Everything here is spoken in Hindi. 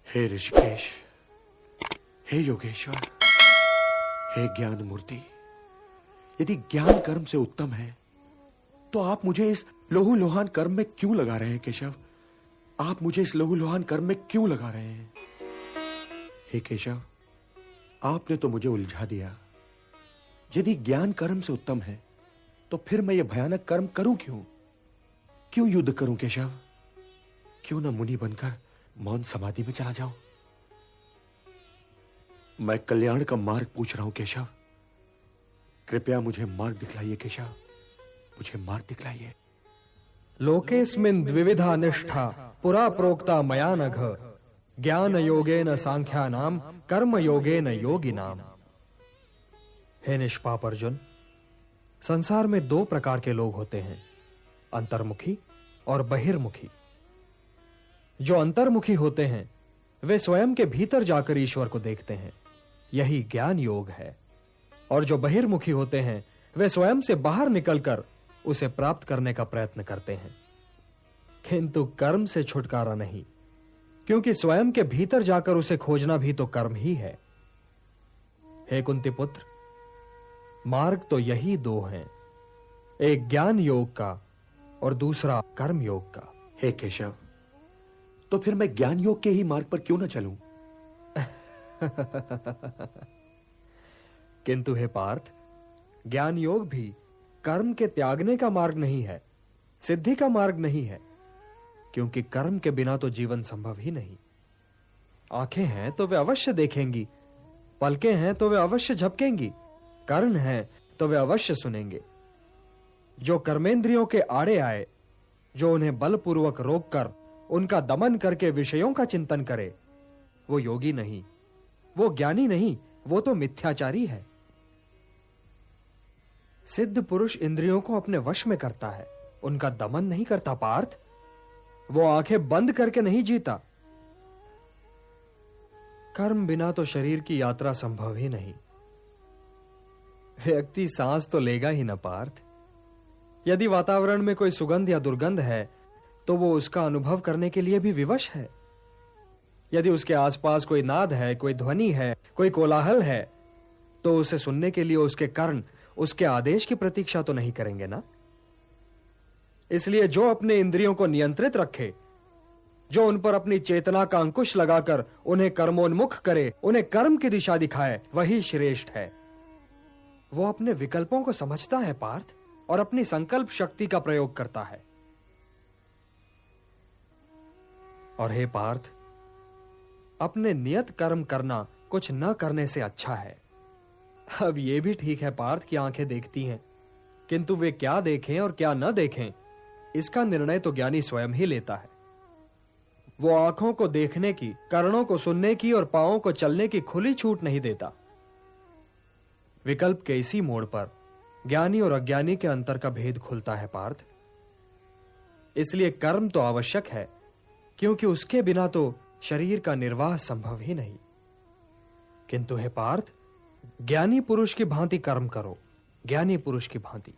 हे ऋषिकेश, हे योगेश्वर, हे ज्ञान मूर्ति, यदि ज्ञान कर्म से उत्तम है तो आप मुझे इस लहू लुहान कर्म में क्यों लगा रहे हैं केशव? आप मुझे इस लहू लुहान कर्म में क्यों लगा रहे हैं? हे केशव, आपने तो मुझे उलझा दिया। यदि ज्ञान कर्म से उत्तम है तो फिर मैं यह भयानक कर्म करूं क्यों? क्यों युद्ध करूं केशव? क्यों न मुनि बनकर मौन समाधि में चला जाऊं? मैं कल्याण का मार्ग पूछ रहा हूं केशव। कृपया मुझे मार्ग दिखलाइए केशव, मुझे मार्ग दिखलाइए। लोकेस्मिन् द्विविधा निष्ठा पुरा प्रोक्ता मया नघ, ज्ञान योगेन सांख्यानाम कर्म योगेन योगिनाम। हे निष्पाप अर्जुन, संसार में दो प्रकार के लोग होते हैं, अंतर्मुखी और बहिर्मुखी। जो अंतर्मुखी होते हैं वे स्वयं के भीतर जाकर ईश्वर को देखते हैं, यही ज्ञान योग है। और जो बहिर्मुखी होते हैं वे स्वयं से बाहर निकलकर उसे प्राप्त करने का प्रयत्न करते हैं, किंतु कर्म से छुटकारा नहीं, क्योंकि स्वयं के भीतर जाकर उसे खोजना भी तो कर्म ही है। हे कुंती पुत्र, मार्ग तो यही दो हैं, एक ज्ञान योग का और दूसरा कर्म योग का। हे केशव, तो फिर मैं ज्ञान योग के ही मार्ग पर क्यों न चलूं? किंतु हे पार्थ, ज्ञान योग भी कर्म के त्यागने का मार्ग नहीं है, सिद्धि का मार्ग नहीं है, क्योंकि कर्म के बिना तो जीवन संभव ही नहीं। आंखें हैं तो वे अवश्य देखेंगी, पलकें हैं तो वे अवश्य झपकेंगी, कान हैं तो वे अवश्य सुनेंगे। जो कर्मेंद्रियों के आड़े आए, जो उन्हें बलपूर्वक रोककर उनका दमन करके विषयों का चिंतन करे, वो योगी नहीं, वो ज्ञानी नहीं, वो तो मिथ्याचारी है। सिद्ध पुरुष इंद्रियों को अपने वश में करता है, उनका दमन नहीं करता पार्थ। वो आंखें बंद करके नहीं जीता। कर्म बिना तो शरीर की यात्रा संभव ही नहीं। व्यक्ति सांस तो लेगा ही ना पार्थ। यदि वातावरण में कोई सुगंध या दुर्गंध है तो वो उसका अनुभव करने के लिए भी विवश है। यदि उसके आसपास कोई नाद है, कोई ध्वनि है, कोई कोलाहल है, तो उसे सुनने के लिए उसके कर्ण उसके आदेश की प्रतीक्षा तो नहीं करेंगे ना। इसलिए जो अपने इंद्रियों को नियंत्रित रखे, जो उन पर अपनी चेतना का अंकुश लगाकर उन्हें कर्मोन्मुख करे, उन्हें कर्म की दिशा दिखाए, वही श्रेष्ठ है। वो अपने विकल्पों को समझता है पार्थ, और अपनी संकल्प शक्ति का प्रयोग करता है। और हे पार्थ, अपने नियत कर्म करना कुछ न करने से अच्छा है। अब यह भी ठीक है पार्थ कि आंखें देखती हैं, किंतु वे क्या देखें और क्या न देखें, इसका निर्णय तो ज्ञानी स्वयं ही लेता है। वो आंखों को देखने की, कर्णों को सुनने की और पांवों को चलने की खुली छूट नहीं देता। विकल्प के इसी मोड़ पर ज्ञानी और अज्ञानी के अंतर का भेद खुलता है पार्थ। इसलिए कर्म तो आवश्यक है, क्योंकि उसके बिना तो शरीर का निर्वाह संभव ही नहीं। किंतु हे पार्थ, ज्ञानी पुरुष की भांति कर्म करो, ज्ञानी पुरुष की भांति।